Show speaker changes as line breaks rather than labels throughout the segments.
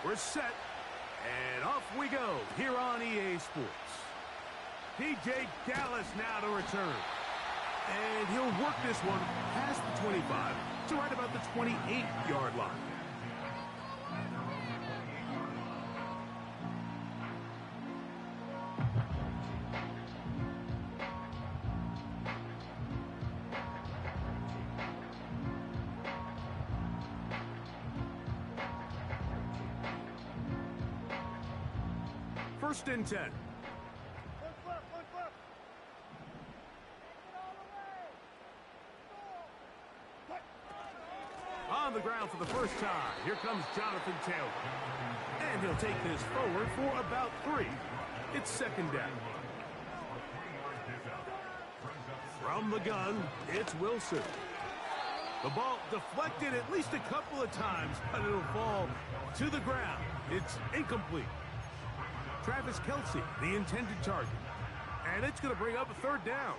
We're set, and off we go here on EA Sports. DJ Dallas now to return. And he'll work this one past the 25 to right about the 28-yard line. First and 10. On the ground for the first time, here comes Jonathan Taylor. And he'll take this forward for about 3. It's second down. From the gun, it's Wilson. The ball deflected at least a couple of times, but it'll fall to the ground. It's incomplete. Travis Kelce, the intended target. And it's going to bring up a third down.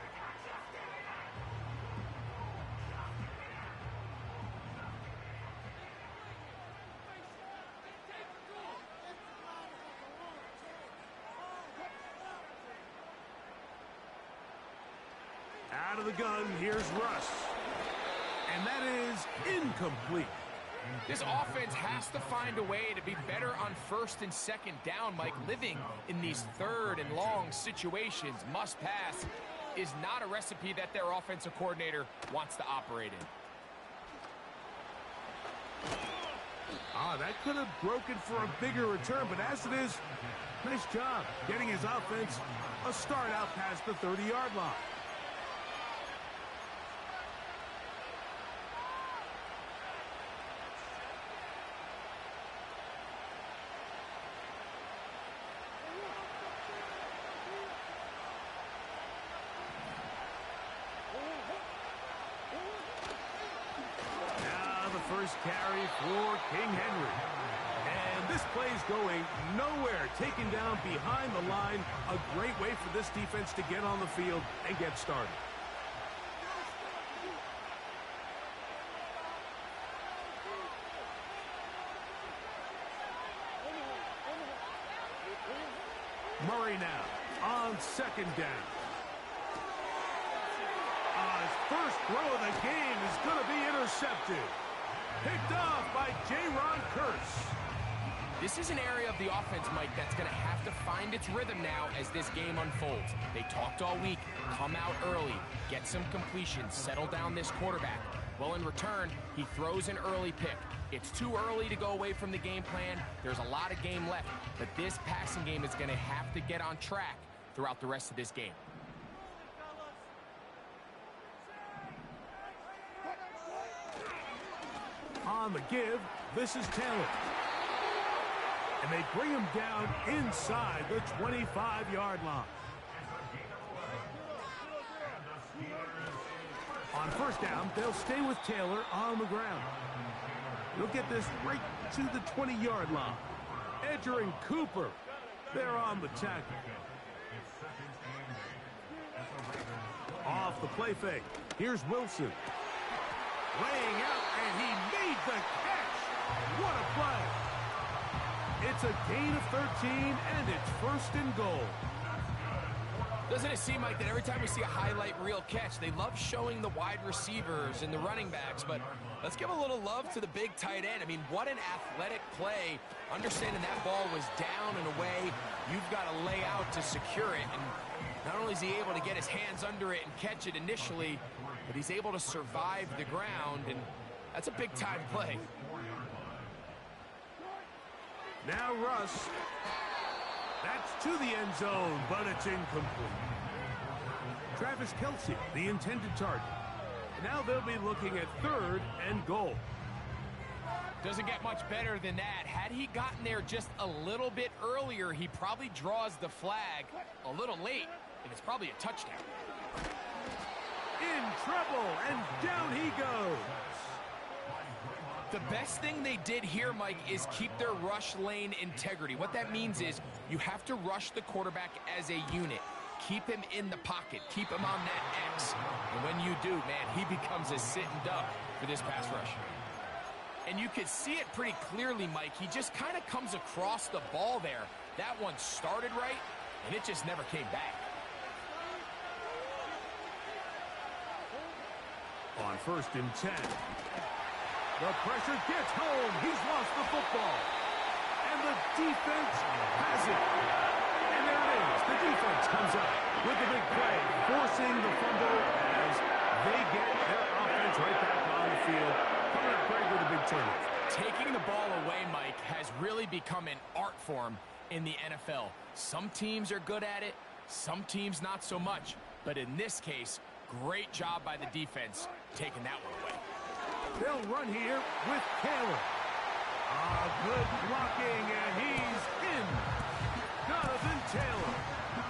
Out of the gun, here's Russ. And that is incomplete.
This offense has to find a way to be better on first and second down, Mike. Living in these third and long situations, must pass, is not a recipe that their offensive coordinator wants to operate in.
That could have broken for a bigger return, but as it is, nice job getting his offense a start out past the 30-yard line. First carry for King Henry. And this play's going nowhere. Taken down behind the line. A great way for this defense to get on the field and get started. Murray now on second down. His first throw of the game is going to be intercepted. Picked off by J-Ron Curse.
This is an area of the offense, Mike, that's going to have to find its rhythm now as this game unfolds. They talked all week, come out early, get some completions, settle down this quarterback. Well, in return, he throws an early pick. It's too early to go away from the game plan. There's a lot of game left, but this passing game is going to have to get on track throughout the rest of this game.
On the give, this is Taylor. And they bring him down inside the 25-yard line. On first down, they'll stay with Taylor on the ground. He'll get this right to the 20-yard line. Edger and Cooper, they're on the tackle. Off the play fake, here's Wilson. Laying out, and he made the catch. What a play. It's a gain of 13, and it's first and goal.
Doesn't it seem like that every time we see a highlight reel catch, they love showing the wide receivers and the running backs, but let's give a little love to the big tight end. I mean, what an athletic play. Understanding that ball was down and away, you've got to lay out to secure it, and not only is he able to get his hands under it and catch it initially, but he's able to survive the ground, and that's a big-time play.
Now Russ. That's to the end zone, but it's incomplete. Travis Kelce, the intended target. Now they'll be looking at third and goal.
Doesn't get much better than that. Had he gotten there just a little bit earlier, he probably draws the flag a little late, and it's probably a touchdown.
In trouble, and down he goes.
The best thing they did here, Mike, is keep their rush lane integrity. What that means is you have to rush the quarterback as a unit. Keep him in the pocket. Keep him on that X. And when you do, man, he becomes a sitting duck for this pass rush. And you could see it pretty clearly, Mike. He just kind of comes across the ball there. That one started right, and it just never came back.
On 1st and 10. The pressure gets home. He's lost the football. And the defense has it. And there it is. The defense comes up with the big play, forcing the fumble as they get their offense right back on the field. Coming up, Greg, with a big turnover.
Taking the ball away, Mike, has really become an art form in the NFL. Some teams are good at it, some teams not so much. But in this case, great job by the defense taking that one away.
They'll run here with Taylor. Good blocking, and he's in. Jonathan Taylor.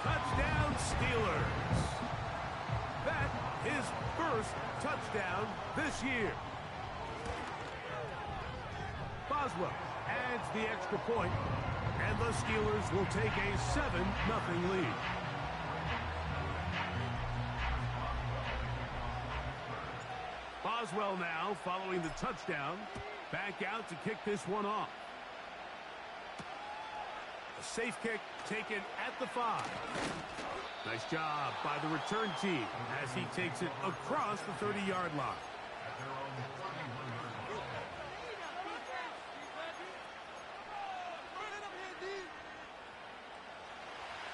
Touchdown, Steelers. That is first touchdown this year. Boswell adds the extra point, and the Steelers will take a 7-0 lead. Boswell now following the touchdown. Back out to kick this one off. A safe kick taken at the 5. Nice job by the return team as he takes it across the 30-yard line.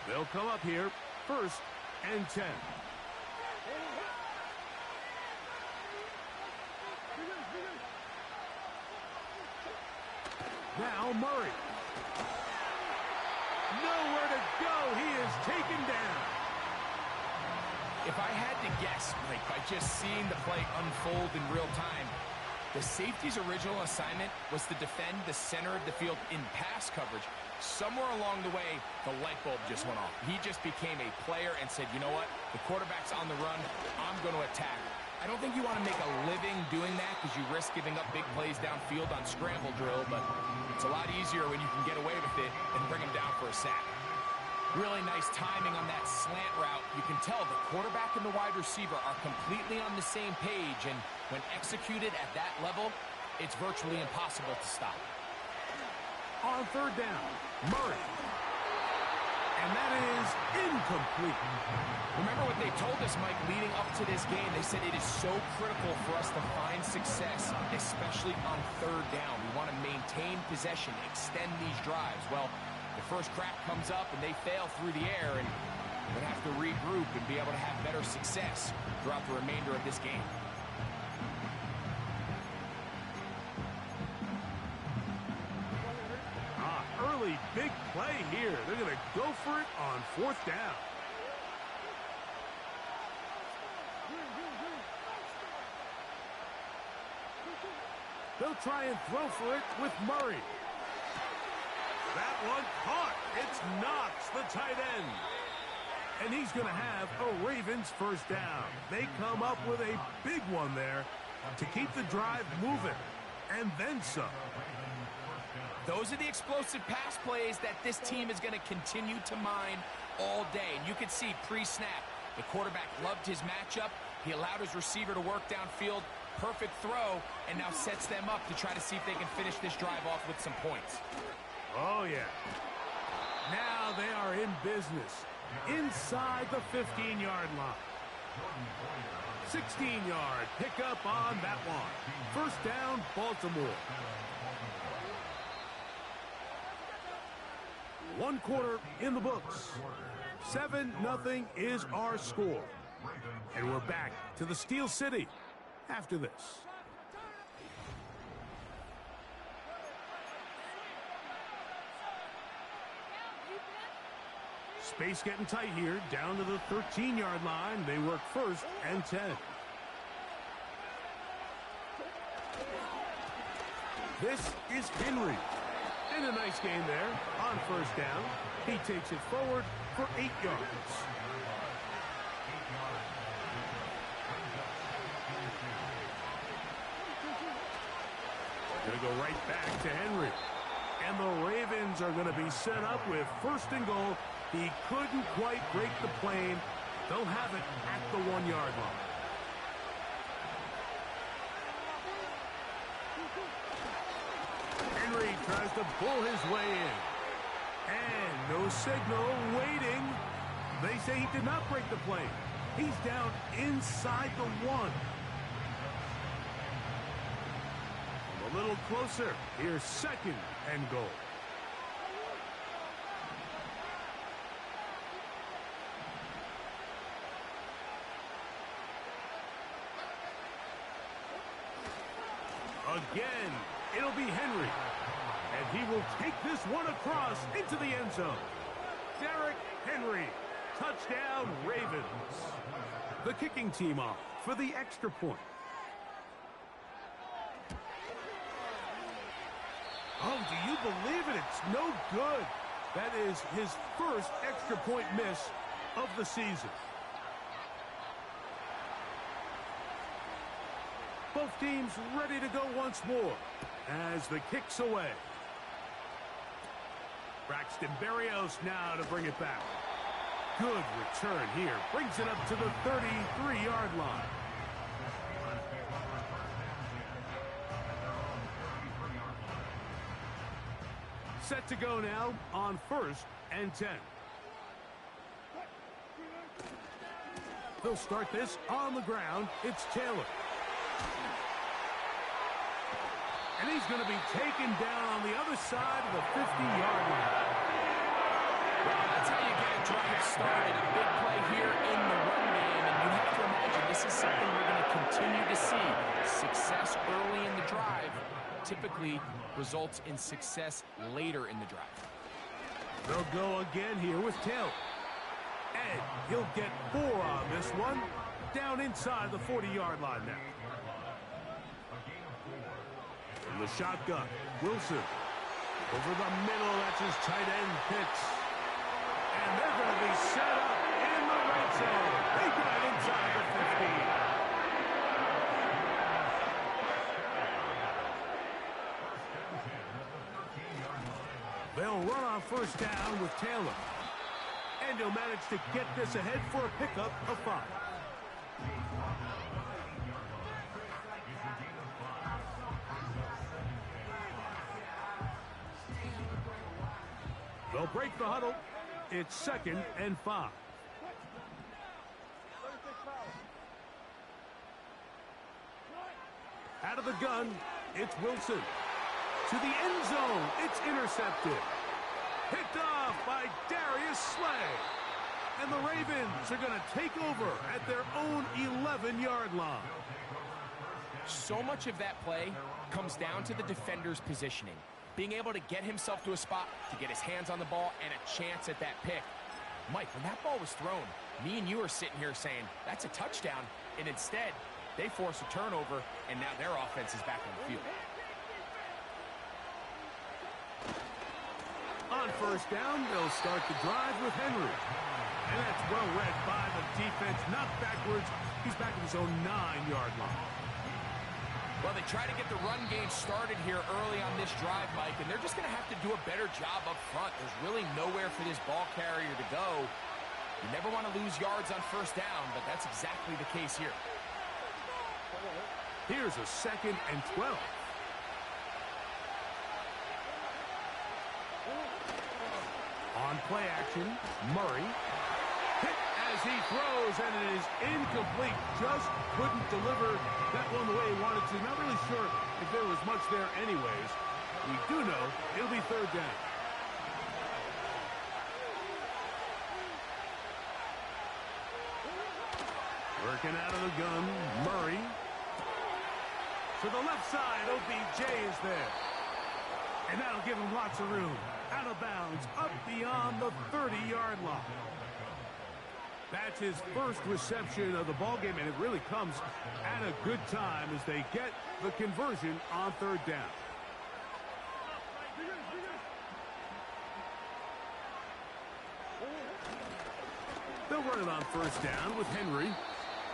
They'll come up here, 1st and 10. Now Murray. Nowhere to go. He is taken down.
If I had to guess, Mike, by just seeing the play unfold in real time, the safety's original assignment was to defend the center of the field in pass coverage. Somewhere along the way, the light bulb just went off. He just became a player and said, you know what? The quarterback's on the run. I'm going to attack. I don't think you want to make a living doing that because you risk giving up big plays downfield on scramble drill, but it's a lot easier when you can get away with it and bring him down for a sack. Really nice timing on that slant route. You can tell the quarterback and the wide receiver are completely on the same page, and when executed at that level, it's virtually impossible to stop.
On 3rd down, Murray. And that is incomplete.
Remember what they told us, Mike, leading up to this game. They said it is so critical for us to find success, especially on 3rd down. We want to maintain possession, extend these drives. Well, the first crack comes up and they fail through the air, and we're going to have to regroup and be able to have better success throughout the remainder of this game.
Early big play here. They're going to go for it on 4th down. They'll try and throw for it with Murray. That one caught. It's Knox, the tight end. And he's going to have a Ravens 1st down. They come up with a big one there to keep the drive moving. And then some.
Those are the explosive pass plays that this team is going to continue to mine all day. And you can see pre-snap, the quarterback loved his matchup. He allowed his receiver to work downfield. Perfect throw, and now sets them up to try to see if they can finish this drive off with some points.
Oh, yeah. Now they are in business inside the 15-yard line. 16-yard pickup on that one. 1st down, Baltimore. 1 quarter in the books. 7-0 is our score. And we're back to the Steel City after this. Space getting tight here, down to the 13-yard line. They work 1st and 10. This is Henry. And a nice gain there on 1st down. He takes it forward for 8 yards. Going to go right back to Henry. And the Ravens are going to be set up with 1st and goal. He couldn't quite break the plane. They'll have it at the 1-yard line. tries to pull his way in. And no signal, waiting. They say he did not break the plane. He's down inside the 1. A little closer. Here's 2nd and goal. Again, it'll be Henry. And he will take this one across into the end zone. Derrick Henry. Touchdown, Ravens. The kicking team off for the extra point. Oh, do you believe it? It's no good. That is his first extra point miss of the season. Both teams ready to go once more as the kick's away. Braxton Berrios now to bring it back. Good return here. Brings it up to the 33-yard line. Set to go now on 1st and 10. They'll start this on the ground. It's Taylor. And he's going to be taken down on the other side of the 50-yard line.
Well, that's how you get a drive started. A big play here in the run game. And you have to imagine this is something we're going to continue to see. Success early in the drive typically results in success later in the drive.
They'll go again here with Taylor. And he'll get 4 on this one. Down inside the 40-yard line now. From the shotgun, Wilson. Over the middle, that's his tight end Pitts. And they're going to be set up in the red zone. They got it inside the 15. They'll run on 1st down with Taylor. And he'll manage to get this ahead for a pickup of 5. They'll break the huddle. It's 2nd and 5. Out of the gun, it's Wilson. To the end zone, it's intercepted. Picked off by Darius Slay. And the Ravens are going to take over at their own 11-yard line.
So much of that play comes down to the defender's positioning. Being able to get himself to a spot, to get his hands on the ball, and a chance at that pick. Mike, when that ball was thrown, me and you are sitting here saying, that's a touchdown. And instead, they force a turnover, and now their offense is back on the field.
On 1st down, they'll start the drive with Henry. And that's well read by the defense. Knocked backwards. He's back at his own 9-yard line.
Well, they try to get the run game started here early on this drive, Mike, and they're just going to have to do a better job up front. There's really nowhere for this ball carrier to go. You never want to lose yards on 1st down, but that's exactly the case here.
Here's a 2nd and 12. On play action, Murray. Hit as he throws, and it is incomplete. Just couldn't deliver that one the way he wanted to. Not really sure if there was much there anyways. We do know it'll be 3rd down. Working out of the gun, Murray. To the left side, OBJ is there. And that'll give him lots of room. Out of bounds, up beyond the 30-yard line. That's his first reception of the ballgame, and it really comes at a good time as they get the conversion on 3rd down. They'll run it on 1st down with Henry,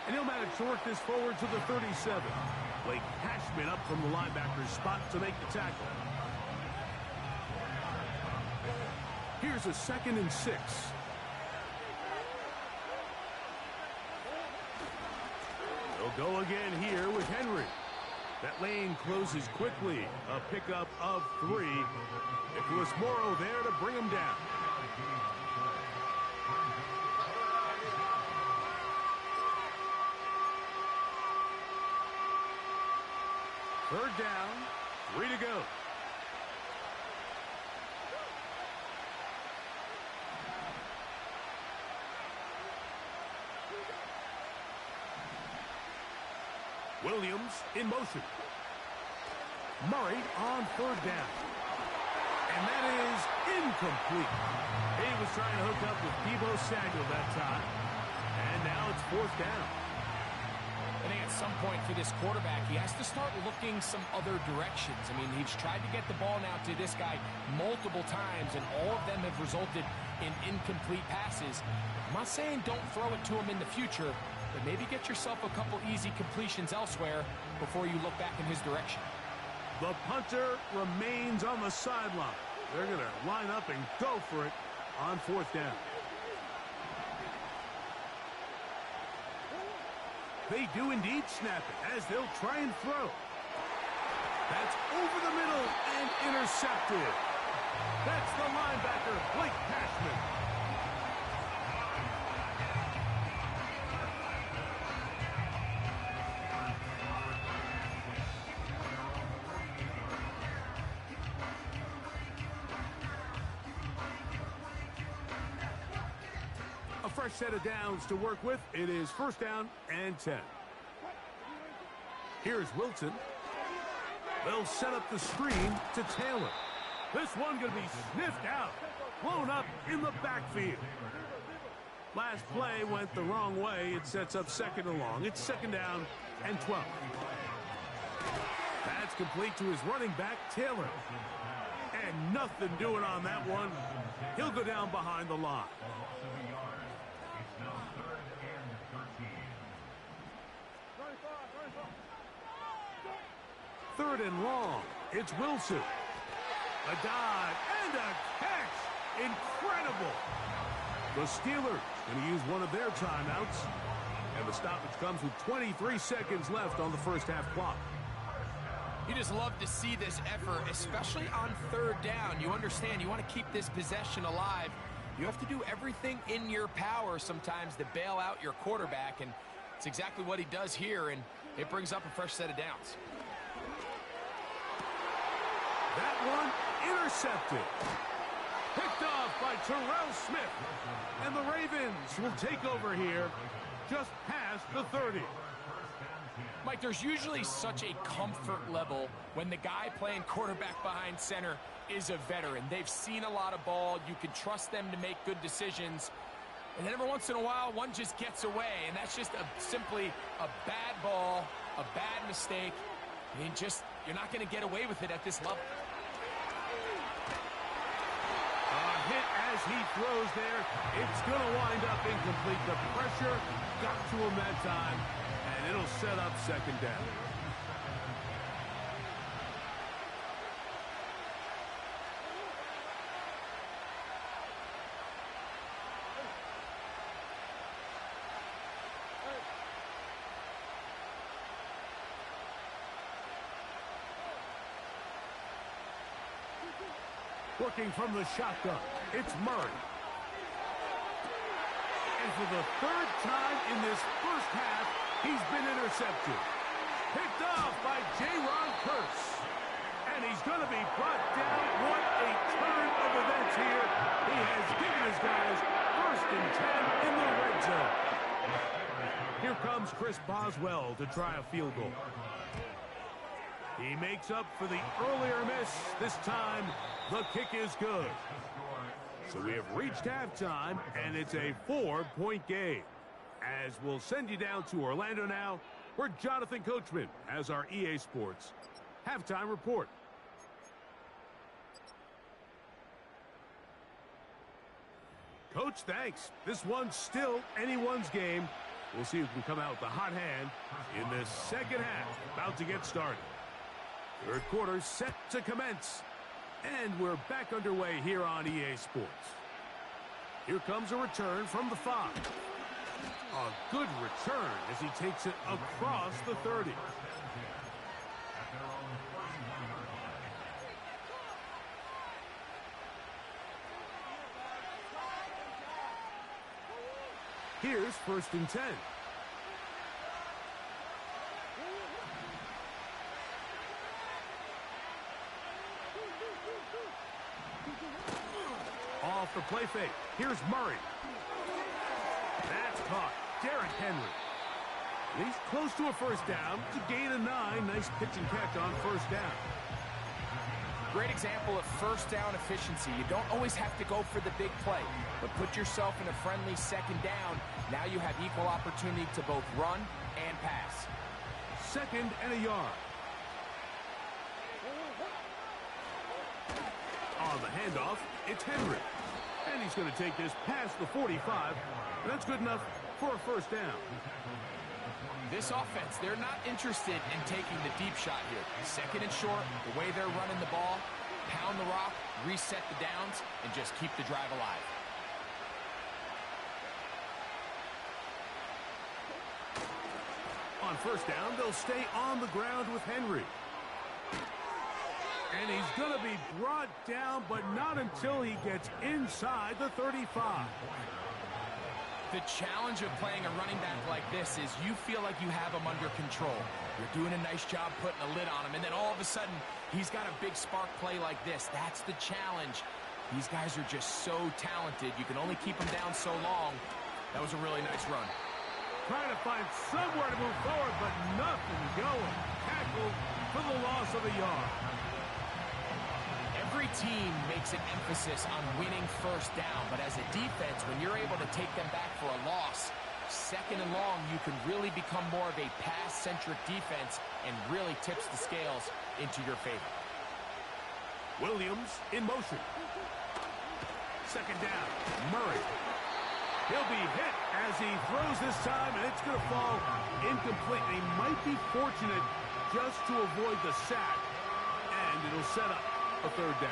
and he'll manage to work this forward to the 37. Blake Cashman up from the linebacker's spot to make the tackle. Here's a 2nd and 6. They'll go again here with Henry. That lane closes quickly. A pickup of 3. Nicholas Morrow there to bring him down. Third down, 3 to go. Williams in motion. Murray on third down. And that is incomplete. He was trying to hook up with Deebo Samuel that time. And now it's fourth down.
I think at some point for this quarterback, he has to start looking some other directions. I mean, he's tried to get the ball now to this guy multiple times, and all of them have resulted in incomplete passes. I'm not saying don't throw it to him in the future, but maybe get yourself a couple easy completions elsewhere before you look back in his direction.
The punter remains on the sideline. They're going to line up and go for it on fourth down. They do indeed snap it as they'll try and throw. That's over the middle and intercepted. That's the linebacker, Blake Cashman. Fresh set of downs to work with. It is first down and 10. Here's Wilson. They'll set up the screen to Taylor. This one going to be sniffed out. Blown up in the backfield. Last play went the wrong way. It sets up second and long. It's second down and 12. That's complete to his running back, Taylor. And nothing doing on that one. He'll go down behind the line. Third and long. It's Wilson. A dive and a catch. Incredible. The Steelers going to use one of their timeouts. And the stoppage comes with 23 seconds left on the first half clock.
You just love to see this effort, especially on third down. You understand, you want to keep this possession alive. You have to do everything in your power sometimes to bail out your quarterback, and it's exactly what he does here, and it brings up a fresh set of downs.
That one intercepted. Picked off by Terrell Smith. And the Ravens will take over here just past the 30.
Mike, there's usually such a comfort level when the guy playing quarterback behind center is a veteran. They've seen a lot of ball. You can trust them to make good decisions. And then every once in a while, one just gets away. And that's just simply a bad ball, a bad mistake. I mean, you're not going to get away with it at this level.
Hit as he throws there. It's going to wind up incomplete. The pressure got to him that time, and it'll set up second down. Working from the shotgun, it's Murray. And for the third time in this first half, he's been intercepted. Picked off by Jaron Kearse. And he's going to be brought down. What a turn of events here. He has given his guys first and 10 in the red zone. Here comes Chris Boswell to try a field goal. He makes up for the earlier miss. This time, the kick is good. So we have reached halftime, and it's a 4-point game. As we'll send you down to Orlando now, where Jonathan Coachman has our EA Sports halftime report. Coach, thanks. This one's still anyone's game. We'll see who can come out with the hot hand in this second half. About to get started. Third quarter set to commence. And we're back underway here on EA Sports. Here comes a return from the 5. A good return as he takes it across the 30. Here's 1st and 10. Off the play fake. Here's Murray. That's caught. Derrick Henry. He's close to a 1st down. It's a gain of 9. Nice pitch and catch on 1st down.
Great example of 1st down efficiency. You don't always have to go for the big play, but put yourself in a friendly 2nd down. Now you have equal opportunity to both run and pass.
2nd and a yard. On the handoff, it's Henry. And he's going to take this past the 45. And that's good enough for a 1st down.
This offense, they're not interested in taking the deep shot here. 2nd and short, the way they're running the ball, pound the rock, reset the downs, and just keep the drive alive.
On 1st down, they'll stay on the ground with Henry. And he's going to be brought down, but not until he gets inside the 35.
The challenge of playing a running back like this is you feel like you have him under control. You're doing a nice job putting a lid on him, and then all of a sudden, he's got a big spark play like this. That's the challenge. These guys are just so talented. You can only keep them down so long. That was a really nice run.
Trying to find somewhere to move forward, but nothing going. Tackled for the loss of a yard.
Every team makes an emphasis on winning 1st down, but as a defense, when you're able to take them back for a loss, 2nd and long, you can really become more of a pass-centric defense and really tips the scales into your favor.
Williams in motion. 2nd down, Murray. He'll be hit as he throws this time, and it's going to fall incomplete. He might be fortunate just to avoid the sack, and it'll set up a 3rd down.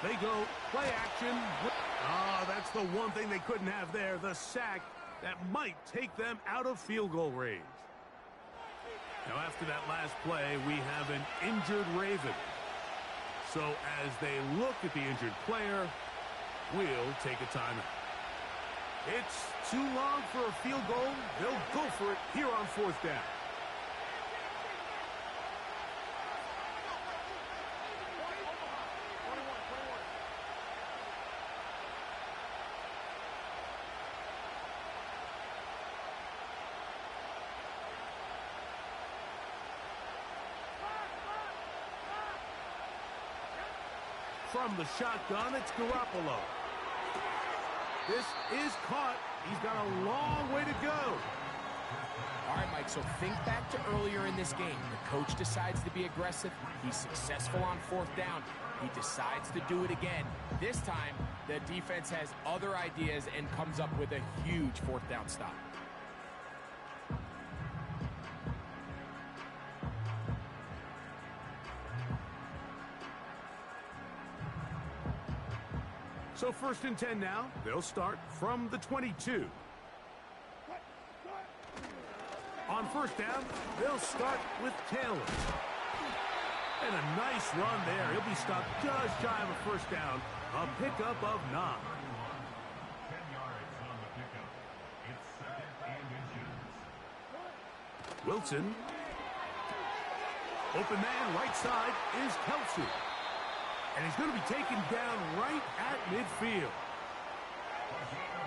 They go play action. That's the one thing they couldn't have there, the sack that might take them out of field goal range. Now, after that last play, we have an injured Raven. So as they look at the injured player, we'll take a timeout. It's too long for a field goal. They'll go for it here on 4th down. From the shotgun, it's Garoppolo. This is caught. He's got a long way to go.
All right, Mike, so think back to earlier in this game. The coach decides to be aggressive. He's successful on 4th down. He decides to do it again. This time, the defense has other ideas and comes up with a huge 4th down stop.
So 1st and 10 now. They'll start from the 22. On 1st down, they'll start with Taylor. And a nice run there. He'll be stopped just shy of a 1st down. A pickup of 9. 10
yards on the pickup. It's 2nd and inches.
Wilson. Open man, right side, is Kelsey. And he's going to be taken down right at midfield.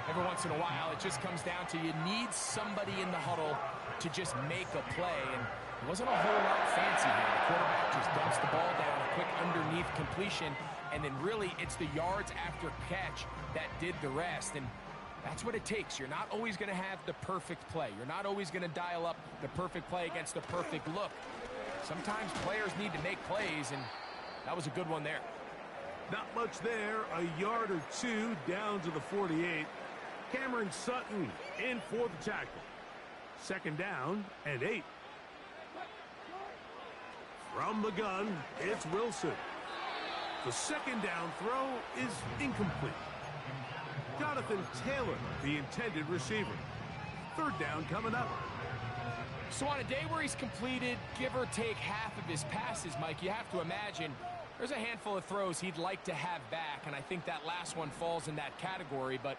Every once in a while, it just comes down to you need somebody in the huddle to just make a play. And it wasn't a whole lot fancy here. The quarterback just dumps the ball down, a quick underneath completion, and then really it's the yards after catch that did the rest. And that's what it takes. You're not always going to have the perfect play. You're not always going to dial up the perfect play against the perfect look. Sometimes players need to make plays, and that was a good one there.
Not much there. A yard or two down to the 48. Cameron Sutton in for the tackle. 2nd down and 8. From the gun, it's Wilson. The second down throw is incomplete. Jonathan Taylor, the intended receiver. Third down coming up.
So on a day where he's completed, give or take half of his passes, Mike, you have to imagine there's a handful of throws he'd like to have back, and I think that last one falls in that category. But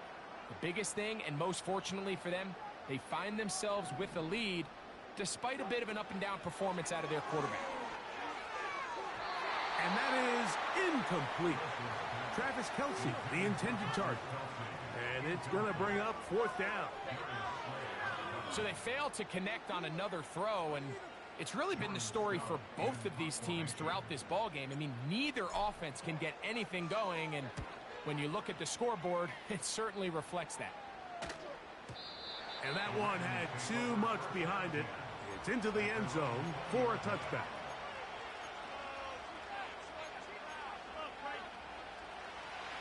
the biggest thing, and most fortunately for them, they find themselves with a lead despite a bit of an up-and-down performance out of their quarterback.
And that is incomplete. Travis Kelce, the intended target. And it's going to bring up fourth down.
So they failed to connect on another throw, and it's really been the story for both of these teams throughout this ballgame. I mean, neither offense can get anything going, and when you look at the scoreboard, it certainly reflects that.
And that one had too much behind it. It's into the end zone for a touchback.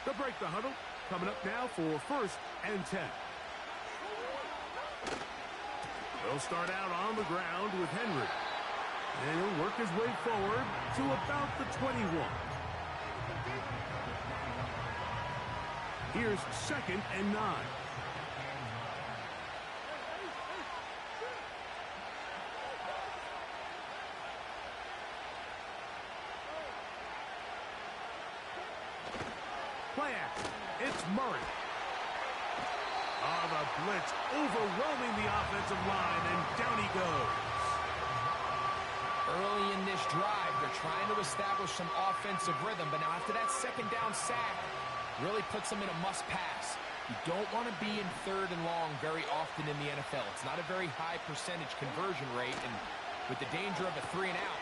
They'll break the huddle. Coming up now for first and 10. They'll start out on the ground with Henry. And he'll work his way forward to about the 21. Here's second and 9. Play action. It's Murray. The blitz overwhelming the offensive line, and down he goes.
Early in this drive, they're trying to establish some offensive rhythm, but now after that second down sack, really puts them in a must-pass. You don't want to be in third and long very often in the NFL. It's not a very high percentage conversion rate, and with the danger of a 3-and-out,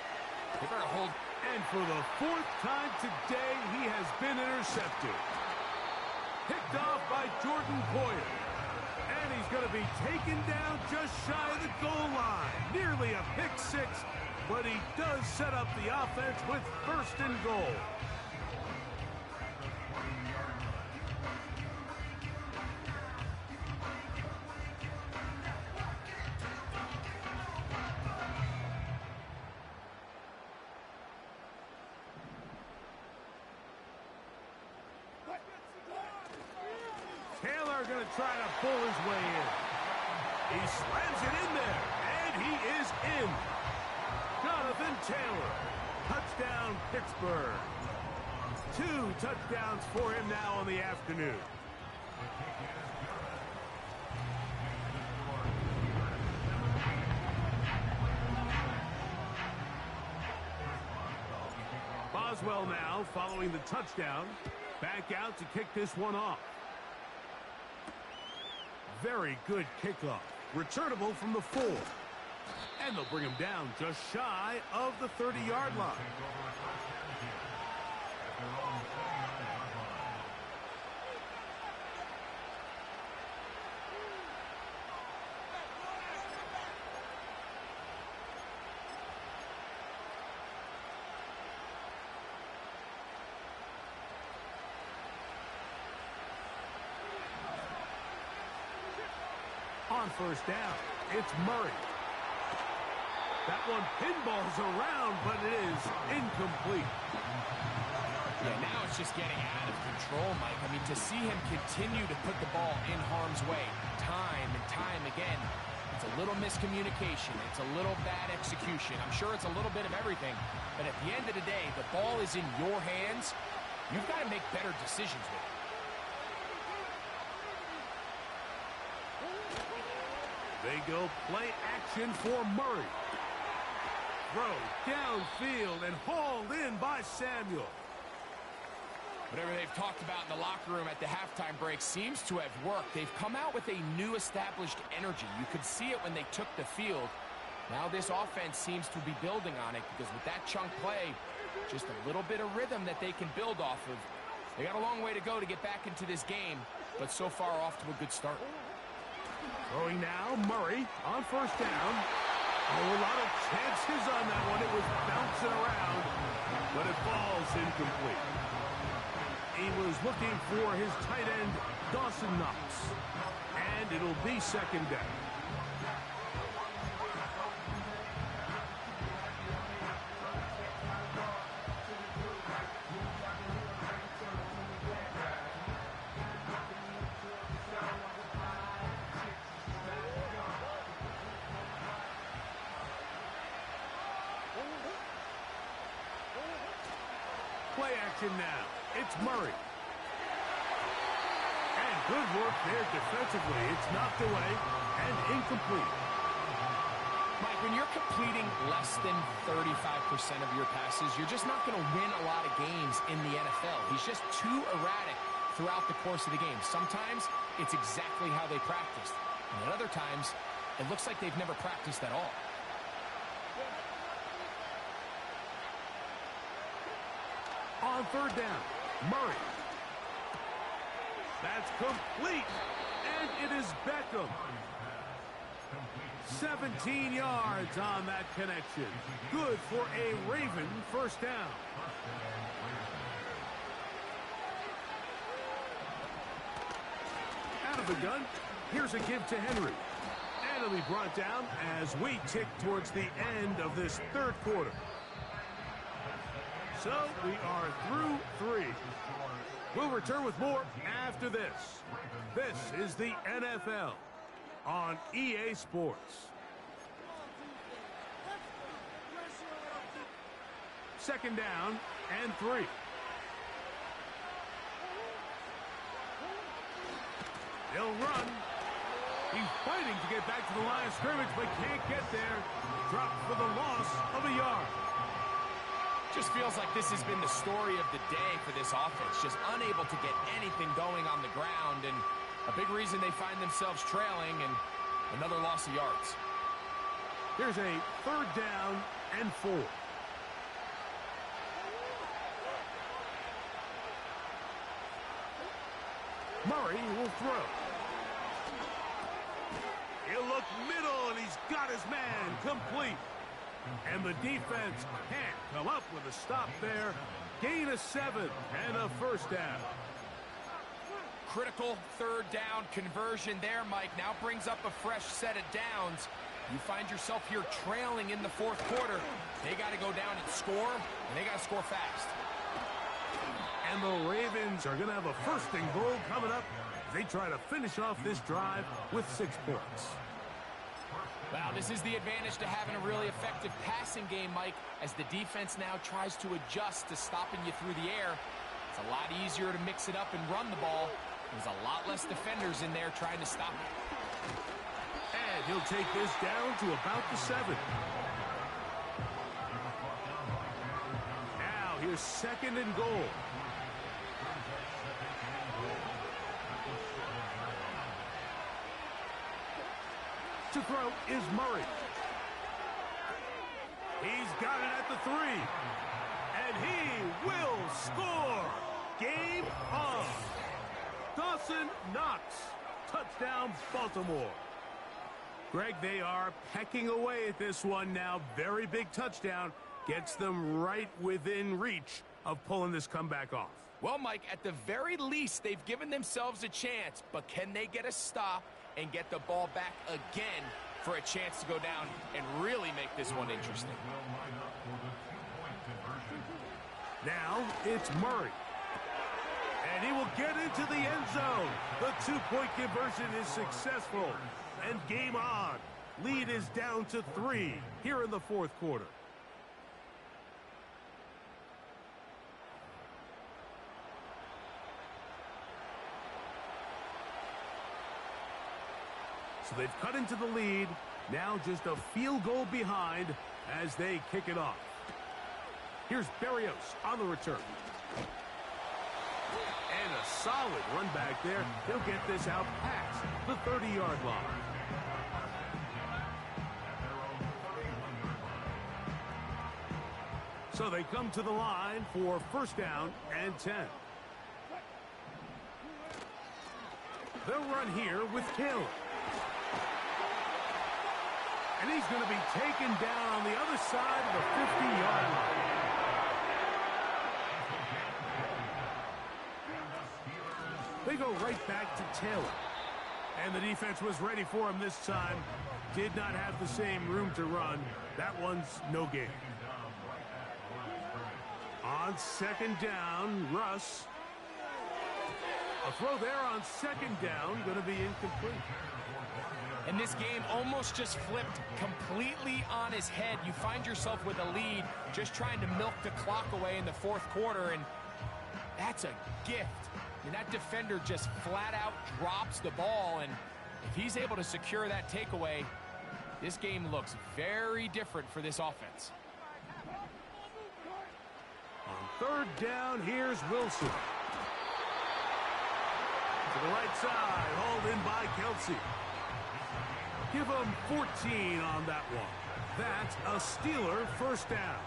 they better hold.
And for the fourth time today, he has been intercepted. Picked off by Jordan Poyer. And he's going to be taken down just shy of the goal line. Nearly a pick six, but he does set up the offense with first and goal. Taylor going to try to pull his way in. He slams it in there, and he is in. Jonathan Taylor, touchdown Pittsburgh. 2 touchdowns for him now on the afternoon. Boswell now following the touchdown. Back out to kick this one off. Very good kickoff. Returnable from the 4. And they'll bring him down just shy of the 30-yard line. On first down, it's Murray. That one pinballs around, but it is incomplete.
Yeah, now it's just getting out of control, Mike. I mean, to see him continue to put the ball in harm's way time and time again, it's a little miscommunication. It's a little bad execution. I'm sure it's a little bit of everything, but at the end of the day, the ball is in your hands. You've got to make better decisions with it.
They go play action for Murray. Throw downfield and hauled in by Samuel.
Whatever they've talked about in the locker room at the halftime break seems to have worked. They've come out with a new established energy. You could see it when they took the field. Now this offense seems to be building on it because with that chunk play, just a little bit of rhythm that they can build off of. They got a long way to go to get back into this game, but so far off to a good start.
Throwing now, Murray on first down. Oh, a lot of chances on that one. It was bouncing around, but it falls incomplete. He was looking for his tight end, Dawson Knox. And it'll be second down. Play action now. It's Murray. And good work there defensively. It's knocked away and incomplete.
Mike, when you're completing less than 35% of your passes, you're just not going to win a lot of games in the NFL. He's just too erratic throughout the course of the game. Sometimes it's exactly how they practiced. And at other times, it looks like they've never practiced at all.
On third down, Murray. That's complete. And it is Beckham. 17 yards on that connection. Good for a Raven first down. Out of the gun, here's a give to Henry. And it'll be brought down as we tick towards the end of this third quarter. So we are through 3. We'll return with more after this. This is the NFL on EA Sports. Second down and 3. They'll run. He's fighting to get back to the line of scrimmage, but can't get there. Dropped for the loss of a yard.
Just feels like this has been the story of the day for this offense. Just unable to get anything going on the ground, and a big reason they find themselves trailing, and another loss of yards.
Here's a third down and 4. Murray will throw. He'll look middle, and he's got his man complete. And the defense can't come up with a stop there. Gain of 7 and a first down.
Critical third down conversion there, Mike. Now brings up a fresh set of downs. You find yourself here trailing in the fourth quarter. They got to go down and score, and they got to score fast.
And the Ravens are going to have a first and goal coming up as they try to finish off this drive with 6 points.
Wow, this is the advantage to having a really effective passing game, Mike, as the defense now tries to adjust to stopping you through the air. It's a lot easier to mix it up and run the ball. There's a lot less defenders in there trying to stop it.
And he'll take this down to about the 7. Now here's second and goal. To throw is Murray. He's got it at the 3. And he will score. Game on. Dawson Knox. Touchdown, Baltimore. Greg, they are pecking away at this one now. Very big touchdown. Gets them right within reach of pulling this comeback off.
Well, Mike, at the very least, they've given themselves a chance. But can they get a stop and get the ball back again for a chance to go down and really make this one interesting?
Now it's Murray. And he will get into the end zone. The 2-point conversion is successful. And game on. Lead is down to 3 here in the fourth quarter. So they've cut into the lead. Now just a field goal behind as they kick it off. Here's Berrios on the return. And a solid run back there. He'll get this out past the 30-yard line. So they come to the line for first down and 10. They'll run here with Taylor. And he's going to be taken down on the other side of the 50-yard line. They go right back to Taylor. And the defense was ready for him this time. Did not have the same room to run. That one's no gain. On second down, Russ. A throw there on second down, going to be incomplete.
And this game almost just flipped completely on his head. You find yourself with a lead, just trying to milk the clock away in the fourth quarter, and that's a gift. And that defender just flat out drops the ball, and if he's able to secure that takeaway, this game looks very different for this offense.
On third down, here's Wilson. To the right side, hauled in by Kelsey. Give him 14 on that one. That's a Steeler first down.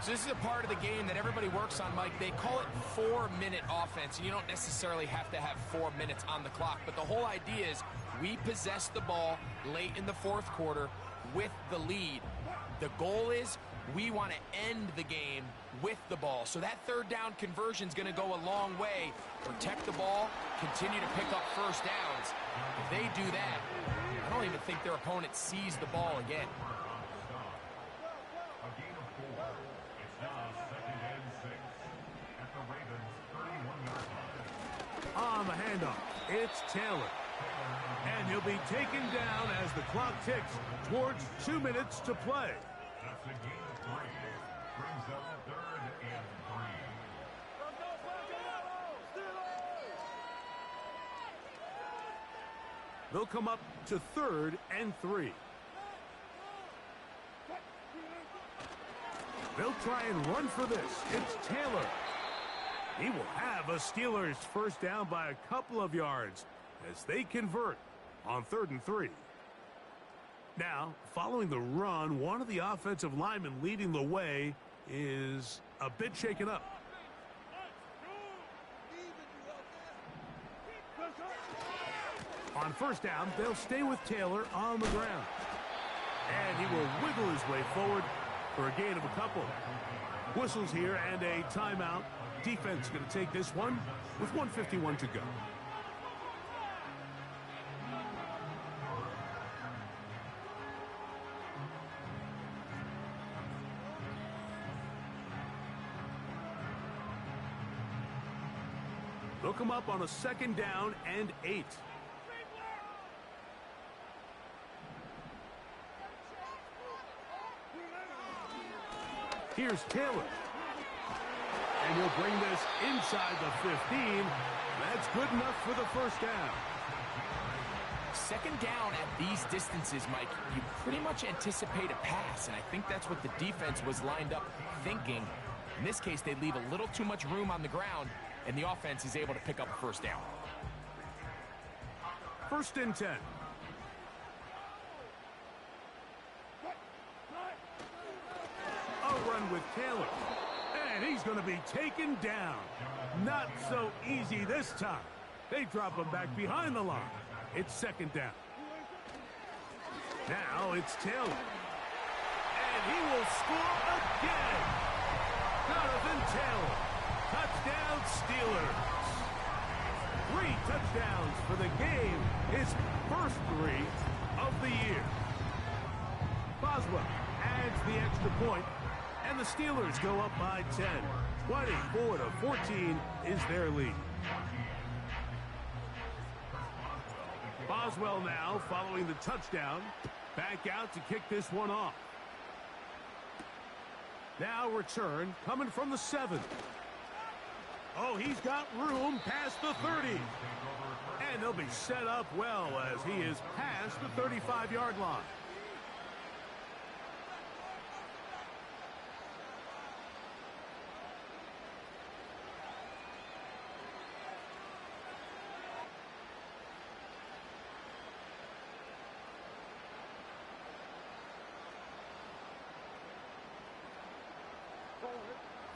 So this is a part of the game that everybody works on, Mike. They call it 4-minute offense, and you don't necessarily have to have 4 minutes on the clock. But the whole idea is we possess the ball late in the fourth quarter with the lead. The goal is we want to end the game with the ball. So that third down conversion is going to go a long way. Protect the ball, continue to pick up first downs. If they do that, I don't even think their opponent sees the ball again.
A gain of 4. It's now 2nd and 6 at the Ravens' 31-yard line.
On the handoff, it's Taylor. And he'll be taken down as the clock ticks towards 2 minutes to play.
That's a gain of 3. Brings up 3rd and 3.
They'll come up to 3rd and 3. They'll try and run for this. It's Taylor. He will have a Steelers first down by a couple of yards as they convert on 3rd and 3. Now, following the run, one of the offensive linemen leading the way is a bit shaken up. On first down, they'll stay with Taylor on the ground. And he will wiggle his way forward for a gain of a couple. Whistles here and a timeout. Defense going to take this one with 1:51 to go. They'll come up on a 2nd down and 8. Here's Taylor. And he'll bring this inside the 15. That's good enough for the first down.
2nd down at these distances, Mike, you pretty much anticipate a pass, and I think that's what the defense was lined up thinking. In this case, they leave a little too much room on the ground, and the offense is able to pick up a first down.
1st and 10. A run with Taylor. And he's going to be taken down. Not so easy this time. They drop him back behind the line. It's 2nd down. Now it's Taylor. And he will score again. Jonathan Taylor. Touchdown Steelers. 3 touchdowns for the game. His first 3 of the year. Boswell adds the extra point, and the Steelers go up by 10. 24-14 is their lead. Boswell now following the touchdown. Back out to kick this one off. Now return coming from the 7. Oh, he's got room past the 30. And they'll be set up well as he is past the 35-yard line.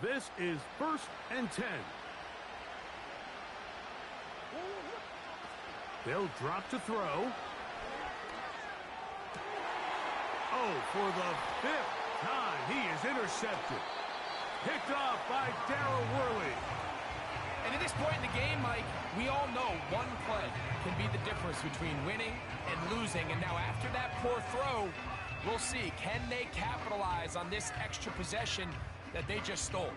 This is 1st and 10. They'll drop to throw. Oh, for the 5th time, he is intercepted. Picked off by Darryl Worley.
And at this point in the game, Mike, we all know one play can be the difference between winning and losing. And now after that poor throw, we'll see, can they capitalize on this extra possession that they just stole?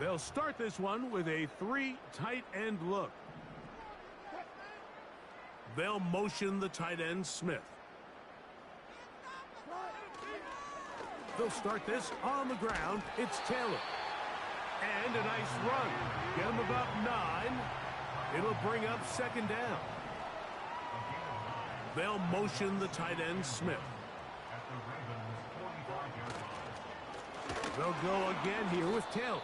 They'll start this one with a 3 tight end look. They'll motion the tight end Smith. They'll start this on the ground. It's Taylor. And a nice run. Get him about 9. It'll bring up second down. They'll motion the tight end Smith. They'll go again here with Taylor.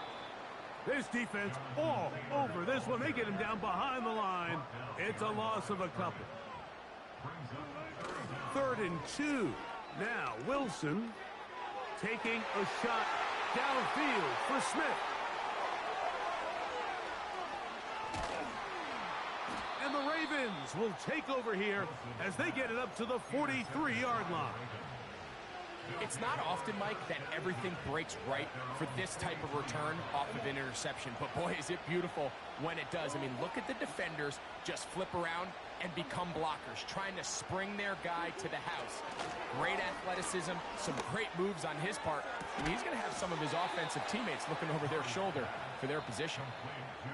This defense all over this one. They get him down behind the line. It's a loss of a couple. 3rd and 2. Now Wilson taking a shot downfield for Smith. And the Ravens will take over here as they get it up to the 43-yard line.
It's not often, Mike, that everything breaks right for this type of return off of an interception. But, boy, is it beautiful when it does. I mean, look at the defenders just flip around and become blockers, trying to spring their guy to the house. Great athleticism, some great moves on his part. I mean, he's going to have some of his offensive teammates looking over their shoulder for their position.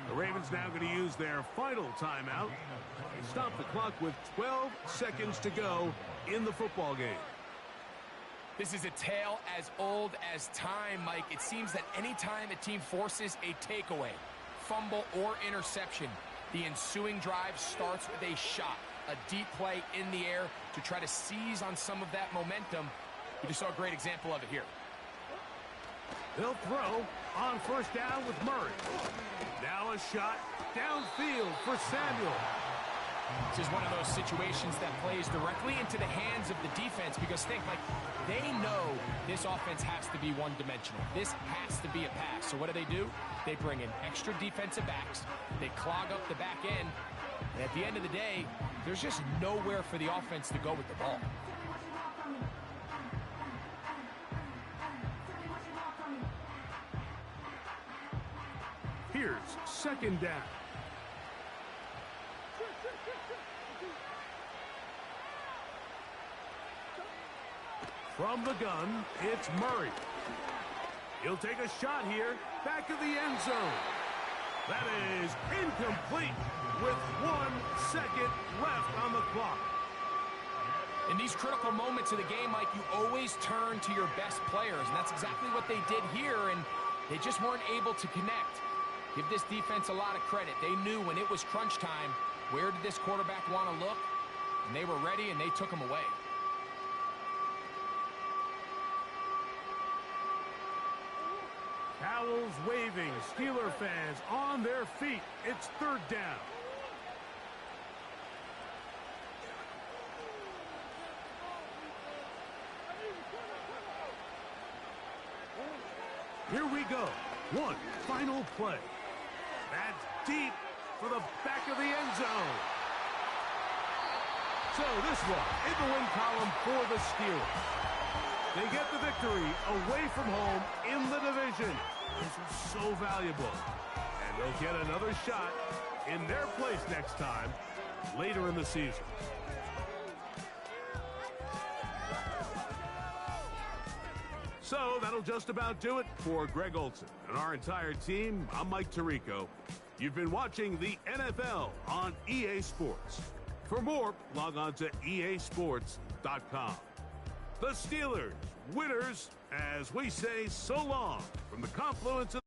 The Ravens now going to use their final timeout and stop the clock with 12 seconds to go in the football game.
This is a tale as old as time, Mike. It seems that any time a team forces a takeaway, fumble, or interception, the ensuing drive starts with a shot, a deep play in the air to try to seize on some of that momentum. We just saw a great example of it here.
They'll throw on first down with Murray. Now a shot downfield for Samuel.
This is one of those situations that plays directly into the hands of the defense because think, like, they know this offense has to be one-dimensional. This has to be a pass. So what do? They bring in extra defensive backs. They clog up the back end. And at the end of the day, there's just nowhere for the offense to go with the ball.
Here's second down. From the gun, it's Murray. He'll take a shot here, back of the end zone. That is incomplete with 1 second left on the clock.
In these critical moments of the game, Mike, you always turn to your best players, and that's exactly what they did here, and they just weren't able to connect. Give this defense a lot of credit. They knew when it was crunch time, where did this quarterback want to look, and they were ready, and they took him away.
Towels waving, Steeler fans on their feet. It's 3rd down. Here we go. One final play. That's deep for the back of the end zone. So this one in the win column for the Steelers. They get the victory away from home in the division. This is so valuable. And they'll get another shot in their place next time later in the season. So that'll just about do it for Greg Olsen and our entire team. I'm Mike Tirico. You've been watching the NFL on EA Sports. For more, log on to easports.com. The Steelers, winners, as we say so long from the confluence of